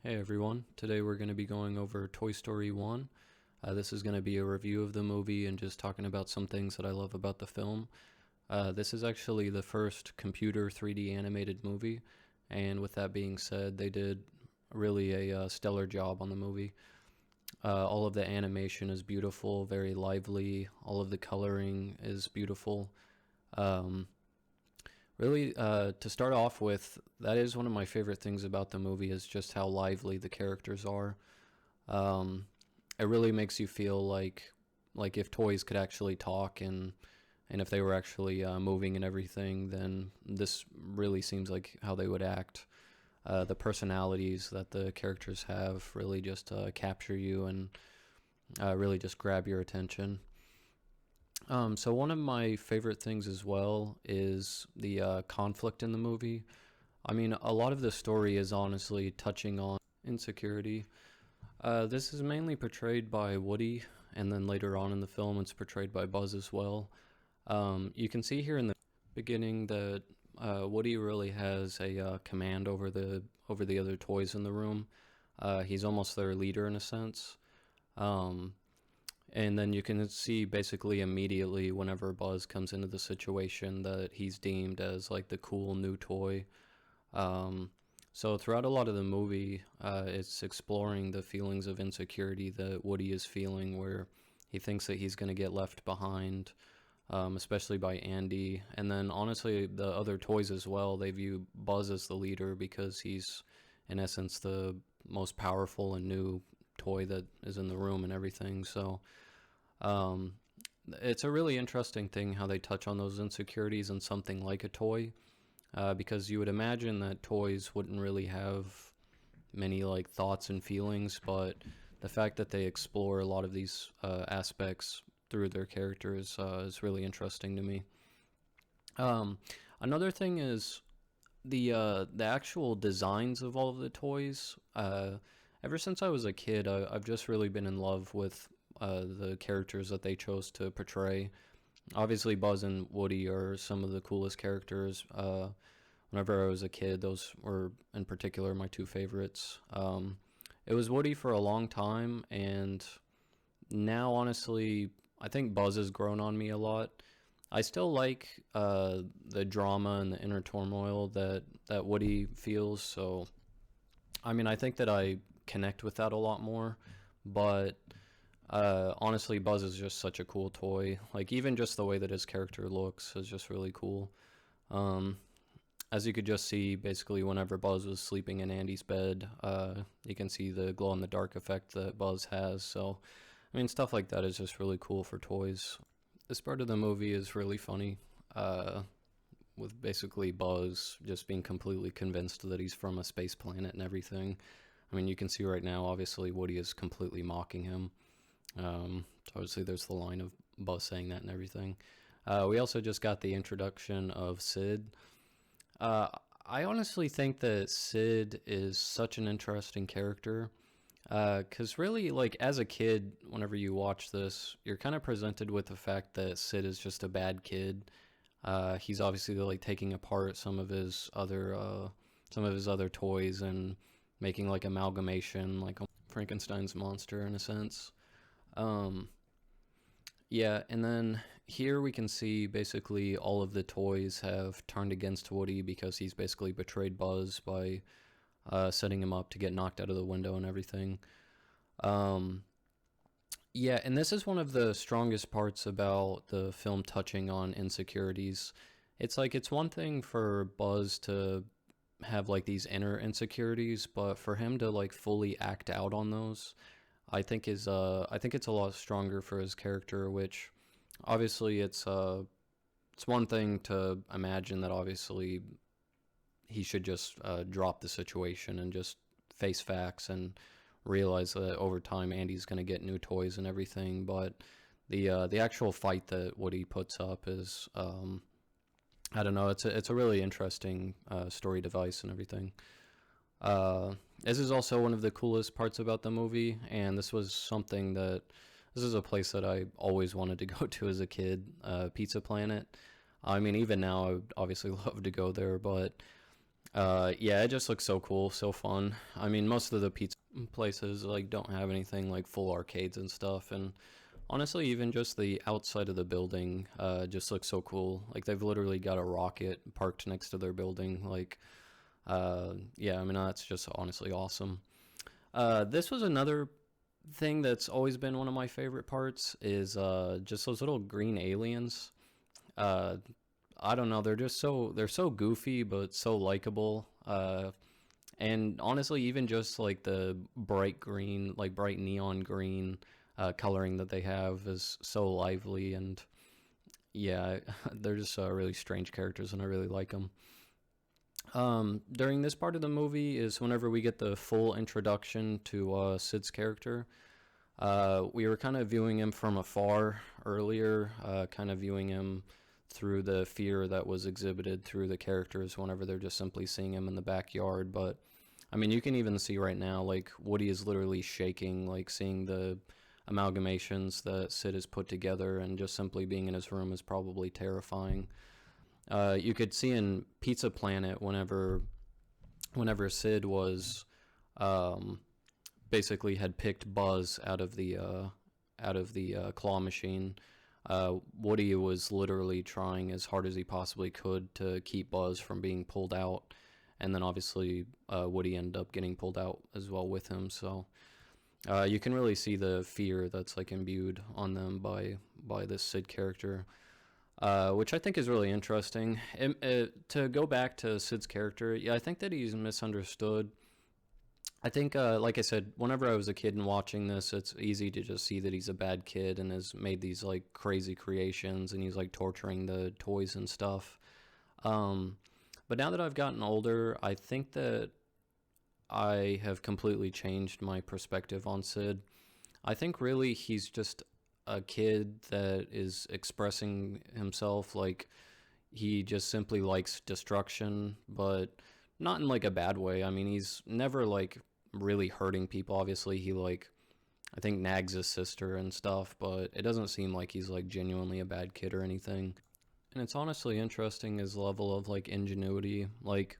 Hey everyone, today we're going to be going over Toy Story 1. This is going to be a review of the movie and just talking about some things that I love about the film. This is actually the first computer 3D animated movie, and with that being said, they did really a stellar job on the movie. All of the animation is beautiful, very lively, all of the coloring is beautiful. Um, Really, to start off with, that is one of my favorite things about the movie is just how lively the characters are. Um, it really makes you feel like if toys could actually talk and if they were actually moving and everything, then this really seems like how they would act. The personalities that the characters have really just capture you and really just grab your attention. So one of my favorite things as well is the conflict in the movie. I mean, a lot of the story is honestly touching on insecurity. This is mainly portrayed by Woody, and then later on in the film, it's portrayed by Buzz as well. You can see here in the beginning that Woody really has a command over the other toys in the room. He's almost their leader in a sense. Um, and then you can see basically immediately whenever Buzz comes into the situation that he's deemed as like the cool new toy. Um, so throughout a lot of the movie, it's exploring the feelings of insecurity that Woody is feeling, where he thinks that he's going to get left behind, especially by Andy. And then honestly, the other toys as well, they view Buzz as the leader because he's, in essence, the most powerful and new toy that is in the room and everything. So um, it's a really interesting thing how they touch on those insecurities in something like a toy, because you would imagine that toys wouldn't really have many like thoughts and feelings, but the fact that they explore a lot of these aspects through their characters is really interesting to me. Um, Another thing is the actual designs of all of the toys. Ever since I was a kid, I've just really been in love with the characters that they chose to portray. Obviously, Buzz and Woody are some of the coolest characters. Whenever I was a kid, those were in particular my two favorites. It was Woody for a long time, and now honestly, I think Buzz has grown on me a lot. I still like the drama and the inner turmoil that Woody feels. So, I mean, I think that I connect with that a lot more. But honestly, Buzz is just such a cool toy. Like even just the way that his character looks is just really cool. Um, as you could just see, basically, whenever Buzz was sleeping in Andy's bed, you can see the glow in the dark effect that Buzz has. So, I mean, stuff like that is just really cool for toys. This part of the movie is really funny, uh, with basically Buzz just being completely convinced that he's from a space planet and everything. I mean, you can see right now, obviously, Woody is completely mocking him. So obviously, there's the line of Buzz saying that and everything. We also just got the introduction of Sid. Uh, I honestly think that Sid is such an interesting character. Because really, like, as a kid, whenever you watch this, you're kind of presented with the fact that Sid is just a bad kid. He's obviously, like, taking apart some of his other toys and making, like, amalgamation, like a Frankenstein's monster, in a sense. Um, yeah, and then here we can see basically all of the toys have turned against Woody because he's basically betrayed Buzz by setting him up to get knocked out of the window and everything. Um, yeah, and this is one of the strongest parts about the film touching on insecurities. It's like it's one thing for Buzz to have like these inner insecurities, but for him to like fully act out on those, I think it's a lot stronger for his character, which obviously it's one thing to imagine that obviously he should just drop the situation and just face facts and realize that over time Andy's going to get new toys and everything. But the actual fight that Woody puts up is I don't know. It's a really interesting story device and everything. This is also one of the coolest parts about the movie, and this is a place that I always wanted to go to as a kid, Pizza Planet. I mean, even now, I would obviously love to go there, but Yeah, it just looks so cool, so fun. I mean, most of the pizza places like don't have anything like full arcades and stuff, and honestly, even just the outside of the building just looks so cool. Like they've literally got a rocket parked next to their building. Like, yeah, I mean that's just honestly awesome. This was another thing that's always been one of my favorite parts is just those little green aliens. Uh, I don't know, they're so goofy but so likable. And honestly, even just like the bright green, like bright neon green coloring that they have is so lively, and yeah, they're just really strange characters, and I really like them. During this part of the movie is whenever we get the full introduction to Sid's character. We were kind of viewing him from afar earlier, kind of viewing him through the fear that was exhibited through the characters whenever they're just simply seeing him in the backyard. But I mean, you can even see right now, like Woody is literally shaking, like seeing the amalgamations that Sid has put together, and just simply being in his room is probably terrifying. You could see in Pizza Planet whenever Sid was um, basically had picked Buzz out of the claw machine. Woody was literally trying as hard as he possibly could to keep Buzz from being pulled out, and then obviously Woody ended up getting pulled out as well with him. So you can really see the fear that's like imbued on them by this Sid character, which I think is really interesting. To go back to Sid's character, yeah, I think that he's misunderstood. I think, like I said, whenever I was a kid and watching this, it's easy to just see that he's a bad kid and has made these like crazy creations and he's like torturing the toys and stuff. Um, but now that I've gotten older, I think that I have completely changed my perspective on Sid. I think really he's just a kid that is expressing himself. Like he just simply likes destruction, but not in like a bad way. I mean, he's never like really hurting people. Obviously, he like I think nags his sister and stuff, but it doesn't seem like he's like genuinely a bad kid or anything. And it's honestly interesting his level of like ingenuity. Like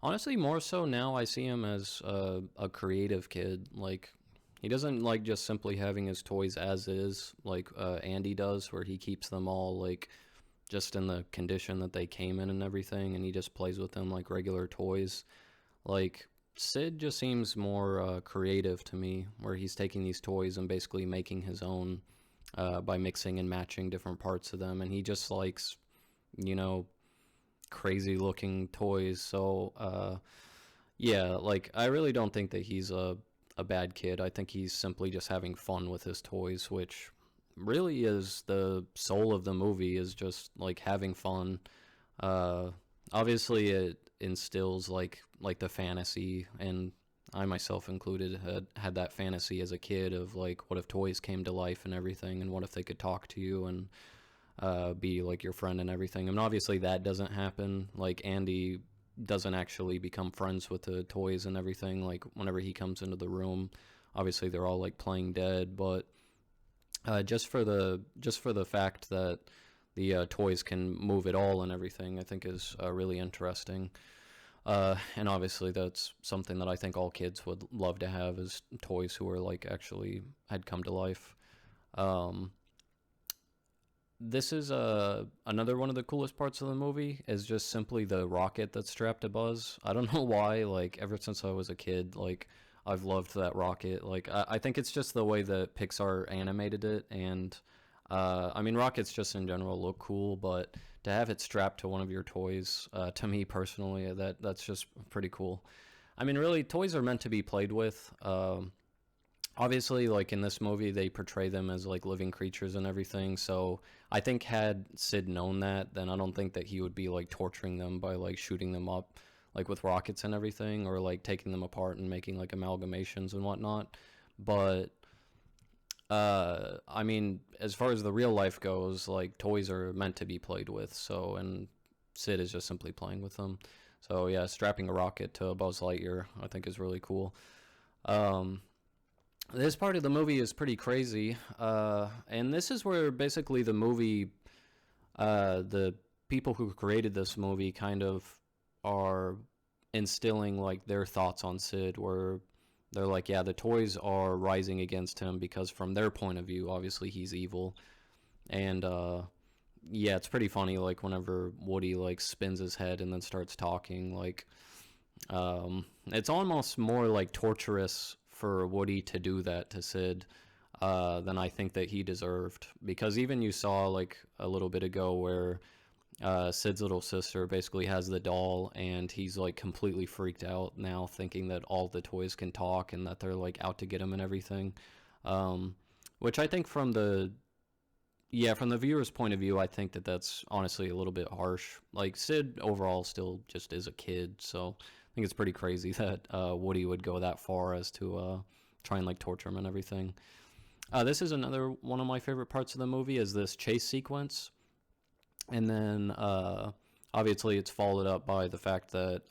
honestly, more so now I see him as a creative kid. Like he doesn't like just simply having his toys as is, like Andy does, where he keeps them all like just in the condition that they came in and everything, and he just plays with them like regular toys. Like Sid just seems more creative to me, where he's taking these toys and basically making his own by mixing and matching different parts of them, and he just likes, you know, crazy looking toys. So yeah, like I really don't think that he's a bad kid. I think he's simply just having fun with his toys, which really is the soul of the movie, is just like having fun. Uh, Obviously, it instills like the fantasy, and I myself included had that fantasy as a kid of like, what if toys came to life and everything, and what if they could talk to you and be like your friend and everything. I mean, obviously that doesn't happen. Like Andy doesn't actually become friends with the toys and everything. Like whenever he comes into the room, obviously they're all like playing dead, but just for the fact that the toys can move at all and everything, I think is really interesting. And obviously that's something that I think all kids would love to have, is toys who are like actually had come to life. Um, this is another one of the coolest parts of the movie is just simply the rocket that's strapped to Buzz. I don't know why, like ever since I was a kid, like I've loved that rocket. Like I think it's just the way that Pixar animated it, and I mean rockets just in general look cool, but to have it strapped to one of your toys, to me personally, that's just pretty cool. I mean, really, toys are meant to be played with. Obviously, like in this movie, they portray them as like living creatures and everything. So I think had Sid known that, then I don't think that he would be like torturing them by like shooting them up like with rockets and everything, or like taking them apart and making like amalgamations and whatnot. But I mean, as far as the real life goes, like toys are meant to be played with. So, and Sid is just simply playing with them. So yeah, strapping a rocket to a Buzz Lightyear, I think is really cool. Um, this part of the movie is pretty crazy, and this is where basically the movie, the people who created this movie kind of are instilling like their thoughts on Sid, where they're like, yeah, the toys are rising against him because from their point of view, obviously he's evil. And yeah, it's pretty funny like whenever Woody like spins his head and then starts talking, like it's almost more like torturous for Woody to do that to Sid than I think that he deserved, because even you saw like a little bit ago where Sid's little sister basically has the doll, and he's like completely freaked out now, thinking that all the toys can talk and that they're like out to get him and everything. Um, which I think from the from the viewer's point of view, I think that that's honestly a little bit harsh. Like Sid overall still just is a kid, so I think it's pretty crazy that Woody would go that far as to try and like torture him and everything. This is another one of my favorite parts of the movie, is this chase sequence. And then obviously it's followed up by the fact that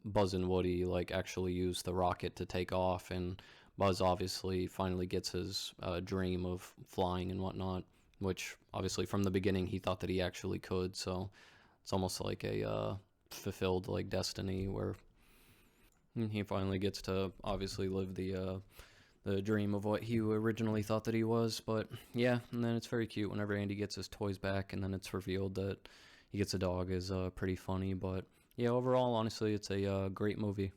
Buzz and Woody like actually use the rocket to take off, and Buzz obviously finally gets his dream of flying and whatnot, which obviously from the beginning he thought that he actually could. So it's almost like a fulfilled like destiny where he finally gets to obviously live the dream of what he originally thought that he was. But yeah, and then it's very cute whenever Andy gets his toys back, and then it's revealed that he gets a dog, is pretty funny. But yeah, overall, honestly, it's a great movie.